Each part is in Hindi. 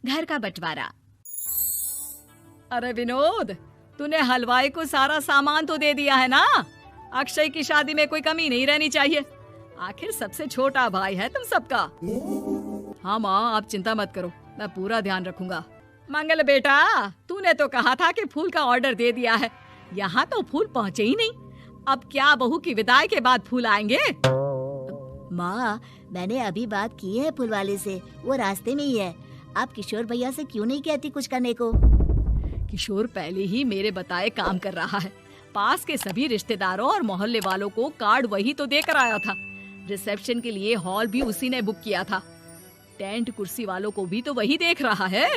घर का बंटवारा। अरे विनोद, तूने हलवाई को सारा सामान तो दे दिया है ना? अक्षय की शादी में कोई कमी नहीं रहनी चाहिए। आखिर सबसे छोटा भाई है तुम सबका। हाँ माँ, आप चिंता मत करो, मैं पूरा ध्यान रखूंगा। मंगल बेटा, तूने तो कहा था कि फूल का ऑर्डर दे दिया है, यहाँ तो फूल पहुँचे ही नहीं। अब क्या बहू की विदाई के बाद फूल आएंगे? माँ, मैंने अभी बात की है फूल वाले से, वो रास्ते में ही है। आप किशोर भैया से क्यों नहीं कहती कुछ करने को? किशोर पहले ही मेरे बताए काम कर रहा है। पास के सभी रिश्तेदारों और मोहल्ले वालों को कार्ड वही तो देकर आया था। रिसेप्शन के लिए हॉल भी उसी ने बुक किया था। टेंट कुर्सी वालों को भी तो वही देख रहा है।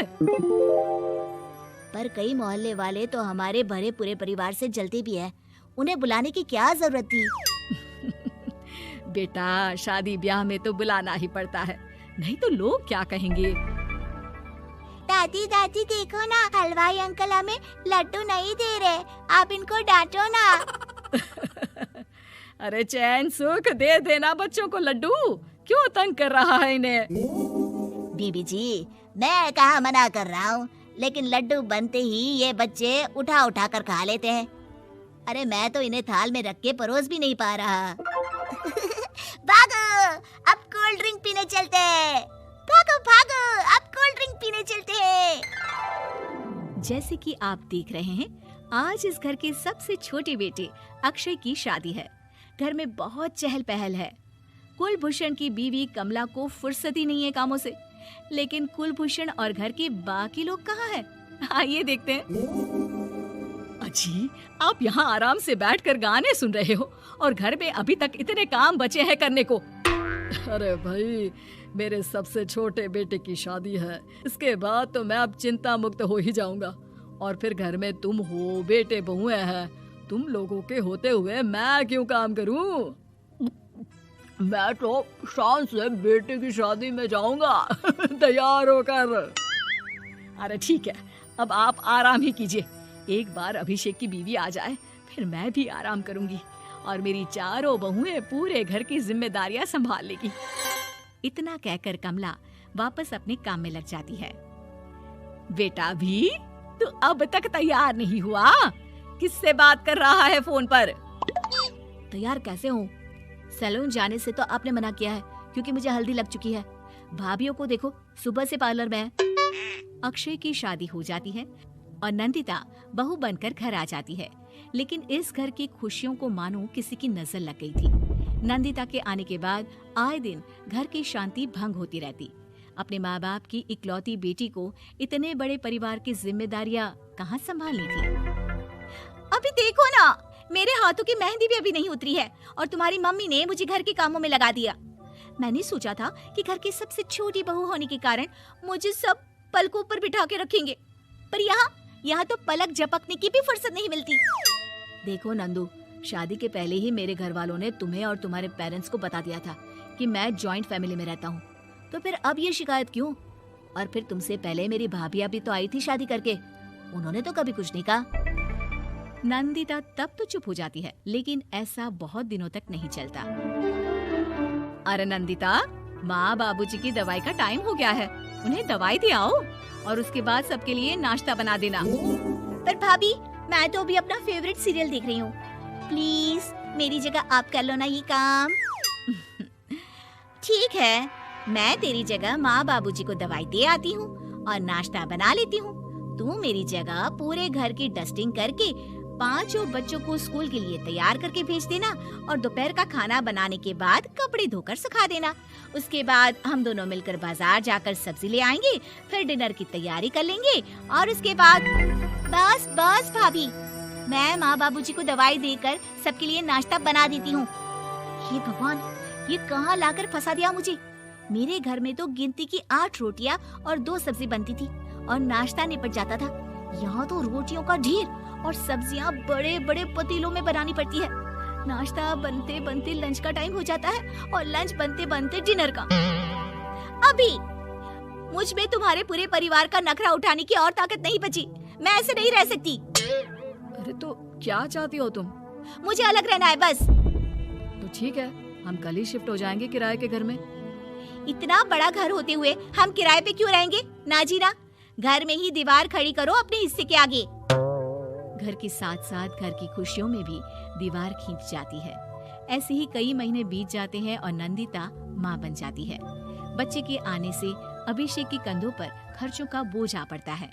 पर कई मोहल्ले वाले तो हमारे भरे पूरे परिवार से जलते भी है, उन्हें बुलाने की क्या जरूरत थी? बेटा, शादी ब्याह में तो बुलाना ही पड़ता है, नहीं तो लोग क्या कहेंगे। दादी दादी देखो ना, हलवाई अंकल हमें लड्डू नहीं दे रहे, आप इनको डांटो ना। अरे चैन सुख दे देना बच्चों को लड्डू, क्यों तंग कर रहा है इन्हें? बीबी जी, मैं कहाँ मना कर रहा हूँ, लेकिन लड्डू बनते ही ये बच्चे उठा उठा कर खा लेते हैं। अरे मैं तो इन्हें थाल में रख के परोस भी नहीं पा रहा। भागो, अब कोल्ड ड्रिंक पीने चलते हैं। भागो भागो, अब कोल्ड ड्रिंक पीने चलते हैं। जैसे कि आप देख रहे हैं, आज इस घर के सबसे छोटे बेटे अक्षय की शादी है। घर में बहुत चहल पहल है। कुलभूषण की बीवी कमला को फुर्सत ही नहीं है कामों से, लेकिन कुलभूषण और घर के बाकी लोग कहाँ हैं? आइए देखते हैं। अजी, आप यहाँ आराम से बैठकर गाने सुन रहे हो और घर में अभी तक इतने काम बचे हैं करने को। अरे भाई, मेरे सबसे छोटे बेटे की शादी है, इसके बाद तो मैं अब चिंता मुक्त हो ही जाऊंगा। और फिर घर में तुम हो, बेटे बहुएं हैं, तुम लोगों के होते हुए मैं क्यों काम करूं? मैं तो शान से बेटे की शादी में जाऊंगा तैयार होकर। अरे ठीक है, अब आप आराम ही कीजिए। एक बार अभिषेक की बीवी आ जाए, फिर मैं भी आराम करूंगी और मेरी चारों बहुएं पूरे घर की जिम्मेदारियां संभाल लेगी। इतना कहकर कमला वापस अपने काम में लग जाती है। बेटा भी, तू अब तक तैयार नहीं हुआ? किससे बात कर रहा है फोन पर? तैयार कैसे हूँ? सैलून जाने से तो आपने मना किया है, क्योंकि मुझे हल्दी लग चुकी है। भाभीयों को देखो, सुबह से पार्लर में है। अक्षय की शादी हो जाती है और नंदिता बहू बनकर घर आ जाती है, लेकिन इस घर की खुशियों को मानो किसी की नजर लग गई थी। नंदिता के आने के बाद आए दिन घर की शांति भंग होती रहती। अपने माँ बाप की इकलौती बेटी को इतने बड़े परिवार की जिम्मेदारियां कहाँ संभालनी थी? अभी देखो ना, मेरे हाथों की मेहंदी भी अभी नहीं उतरी है और तुम्हारी मम्मी ने मुझे घर के कामों में लगा दिया। मैंने सोचा था कि घर की सबसे छोटी बहू होने के कारण मुझे सब पलकों पर बिठा के रखेंगे, पर यहाँ तो पलक झपकने की भी फुर्सत नहीं मिलती। देखो नंदू, शादी के पहले ही मेरे घर वालों ने तुम्हें और तुम्हारे पेरेंट्स को बता दिया था कि मैं जॉइंट फैमिली में रहता हूँ, तो फिर अब ये शिकायत क्यों? और फिर तुमसे पहले मेरी भाभी भी तो आई थी शादी करके, उन्होंने तो कभी कुछ नहीं कहा। नंदिता तब तो चुप हो जाती है, लेकिन ऐसा बहुत दिनों तक नहीं चलता। अरे नंदिता, माँ बाबूजी की दवाई का टाइम हो गया है, उन्हें दवाई दे आओ और उसके बाद सबके लिए नाश्ता बना देना। पर भाभी, मैं तो अभी अपना फेवरेट सीरियल देख रही हूँ, प्लीज मेरी जगह आप कर लो ना ये काम। ठीक है, मैं तेरी जगह माँ बाबूजी को दवाई दे आती हूँ और नाश्ता बना लेती हूँ। तू मेरी जगह पूरे घर की डस्टिंग करके 5 बच्चों को स्कूल के लिए तैयार करके भेज देना और दोपहर का खाना बनाने के बाद कपड़े धोकर सुखा देना। उसके बाद हम दोनों मिलकर बाजार जाकर सब्जी ले आएंगे, फिर डिनर की तैयारी कर लेंगे और उसके बाद बस बस भाभी, मैं माँ बाबूजी को दवाई देकर सबके लिए नाश्ता बना देती हूँ। हे भगवान, ये कहाँ लाकर फंसा दिया मुझे। मेरे घर में तो गिनती की 8 रोटियाँ और 2 सब्जी बनती थी और नाश्ता निपट जाता था। यहाँ तो रोटियों का ढेर और सब्जियाँ बड़े बड़े पतीलों में बनानी पड़ती है। नाश्ता बनते बनते लंच का टाइम हो जाता है और लंच बनते बनते डिनर का। अभी मुझ में तुम्हारे पूरे परिवार का नखरा उठाने की और ताकत नहीं बची। मैं ऐसे नहीं रह सकती। अरे तो क्या चाहती हो तुम? मुझे अलग रहना है बस। तो ठीक है, हम कल ही शिफ्ट हो जाएंगे किराए के घर में। इतना बड़ा घर होते हुए हम किराए पे क्यों रहेंगे? ना जी ना, घर में ही दीवार खड़ी करो अपने हिस्से के आगे। घर के साथ साथ घर की खुशियों में भी दीवार खींच जाती है। ऐसे ही कई महीने बीत जाते हैं और नंदिता माँ बन जाती है। बच्चे के आने से अभिषेक के कंधों पर खर्चों का बोझ आ पड़ता है।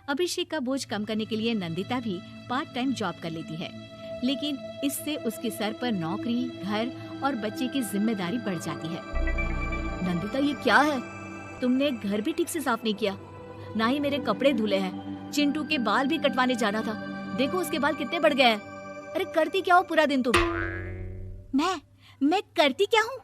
अभिषेक का बोझ कम करने के लिए नंदिता भी पार्ट टाइम जॉब कर लेती है, लेकिन इससे उसके सर पर नौकरी, घर और बच्चे की जिम्मेदारी बढ़ जाती है। नंदिता, ये क्या है? तुमने घर भी ठीक से साफ नहीं किया, ना ही मेरे कपड़े धुले हैं। चिंटू के बाल भी कटवाने जाना था, देखो उसके बाल कितने बढ़ गए हैं। अरे करती क्या हो पूरा दिन तुम? मैं करती क्या हूँ?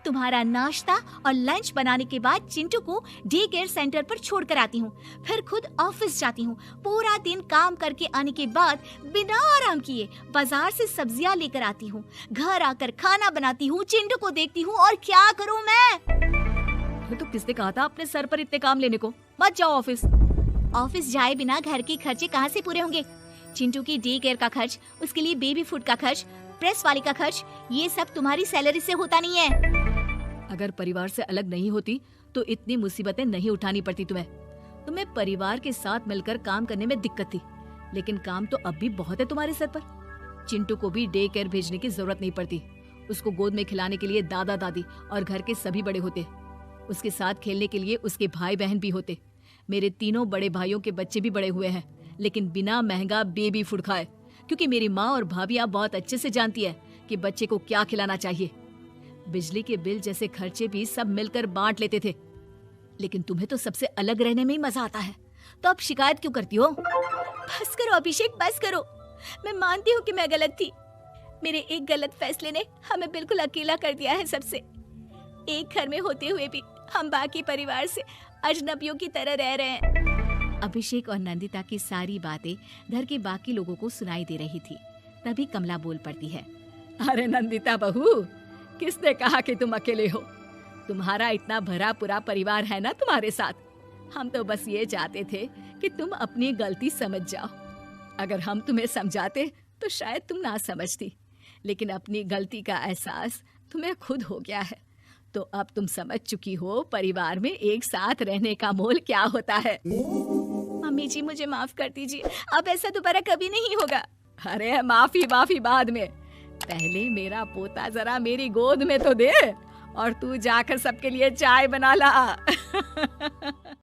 तुम्हारा नाश्ता और लंच बनाने के बाद चिंटू को डे केयर सेंटर पर छोड़ कर आती हूँ, फिर खुद ऑफिस जाती हूँ। पूरा दिन काम करके आने के बाद बिना आराम किए बाजार से सब्जियाँ लेकर आती हूँ, घर आकर खाना बनाती हूँ, चिंटू को देखती हूँ, और क्या करूँ मैं? तो किसने कहा था अपने सर पर इतने काम लेने को? मत जाओ ऑफिस। ऑफिस जाए बिना घर के खर्चे कहाँ से पूरे होंगे? चिंटू की डे केयर का खर्च, उसके लिए बेबी फूड का खर्च, प्रेस वाली का खर्च, ये सब तुम्हारी सैलरी से होता नहीं है। अगर परिवार से अलग नहीं होती तो इतनी मुसीबतें नहीं उठानी पड़ती तुम्हें परिवार के साथ मिलकर काम करने में दिक्कत थी, लेकिन काम तो अब भी बहुत है तुम्हारे सर पर। चिंटू को भी डे केयर भेजने की जरूरत नहीं पड़ती। उसको गोद में खिलाने के लिए दादा दादी और घर के सभी बड़े होते, उसके साथ खेलने के लिए उसके भाई बहन भी होते। मेरे तीनों बड़े भाइयों के बच्चे भी बड़े हुए हैं, लेकिन बिना महंगा बेबी फूड खाए, क्योंकि मेरी माँ और भाभियाँ बहुत अच्छे से जानती है कि बच्चे को क्या खिलाना चाहिए। बिजली के बिल जैसे खर्चे भी सब मिलकर बांट लेते थे, लेकिन तुम्हें तो सबसे अलग रहने में ही मजा आता है, तो अब शिकायत क्यों करती हो? बस करो अभिषेक, बस करो। मैं मानती हूँ कि मैं गलत थी। मेरे एक गलत फैसले ने हमें बिल्कुल अकेला कर दिया है सबसे। एक घर में होते हुए भी हम बाकी परिवार से अजनबियों की तरह रह रहे हैं। अभिषेक और नंदिता की सारी बातें घर के बाकी लोगों को सुनाई दे रही थी। तभी कमला बोल पड़ती है, अरे नंदिता बहू, किसने कहा कि तुम अकेले हो? तुम्हारा इतना भरा पूरा परिवार है ना तुम्हारे साथ। हम तो बस ये चाहते थे कि तुम अपनी गलती समझ जाओ। अगर हम तुम्हें समझाते तो शायद तुम ना समझती, लेकिन अपनी गलती का एहसास तुम्हें खुद हो गया है, तो अब तुम समझ चुकी हो परिवार में एक साथ रहने का मोल क्या होता है। मम्मी जी, मुझे माफ कर दीजिए, अब ऐसा दोबारा कभी नहीं होगा। अरे माफी बाद में, पहले मेरा पोता जरा मेरी गोद में तो दे, और तू जाकर सबके लिए चाय बना ला।